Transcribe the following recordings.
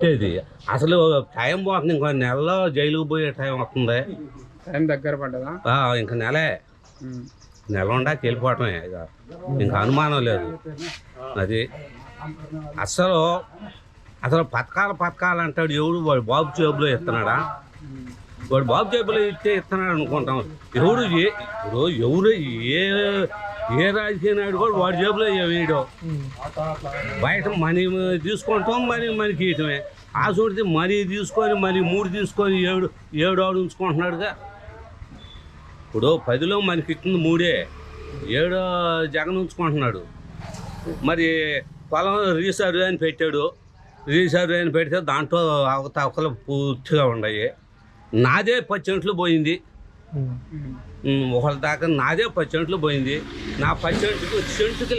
ఇచ్చేది. అసలు టైం పోతుంది, ఇంకో నెలలో జైలుకు పోయే టైం వస్తుంది. టైం దగ్గర పడ్డదా? ఇంక నెలే, నెల ఉండాక వెళ్ళిపోవటమే ఇక, ఇంకా అనుమానం లేదు. అది అసలు అసలు పథకాలు అంటాడు ఎవడు, వాడు బాబు జేబులో ఇస్తున్నాడా? వాడు బాబు జేబులో ఇస్తున్నాడు అనుకుంటాం. ఎవరు ఏ రాజకీయ నాయుడు కూడా వాడి జేబులో వేయడం, బయట మనీ తీసుకుంటాం, మనకి ఇయటమే. ఆ చూడితే మనీ తీసుకొని మనీ 3 తీసుకొని 7 ఉంచుకుంటున్నాడుగా. ఇప్పుడు 10లో మనకి ఇస్తుంది 3, 7 జగన్ ఉంచుకుంటున్నాడు. మరి పొలం రీసర్వే అని పెట్టాడు, రీసర్వే అని పెడితే దాంట్లో అవకతవకలు పూర్తిగా ఉన్నాయి. నాదే 10 సెంట్లు పోయింది, ఒకళ్ళ దాకా నాదే 10 సెంట్లు పోయింది. నా 10 సెంటుకి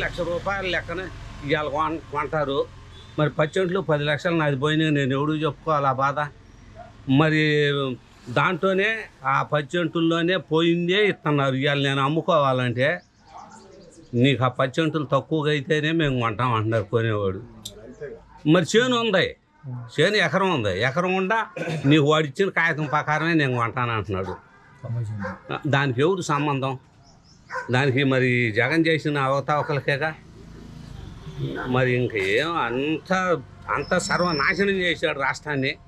₹1,00,000 లెక్కన ఇవాళ కొంటారు. మరి 10 సెంట్లు 10 లక్షలు నాది పోయినాయి, నేను ఎవడు చెప్పుకోవాలి ఆ బాధ? మరి దాంట్లోనే ఆ 10 సెంటుల్లోనే పోయిందే ఇస్తున్నారు. ఇవాళ నేను అమ్ముకోవాలంటే నీకు ఆ 10 సెంటులు తక్కువగా అయితేనే మేము కొంటాం అంటున్నారు కొనేవాడు. మరి చేను ఉంది, చేను ఎకరం ఉంది, ఎకరం ఉండా నీకు వాడు ఇచ్చిన కాగితం ప్రకారమే నేను కొంటాను అంటున్నాడు. దానికి ఎవరు సంబంధం? దానికి మరి జగన్ చేసిన అవకతవకలకేగా. మరి ఇంకేం అంత సర్వనాశనం చేశాడు రాష్ట్రాన్ని.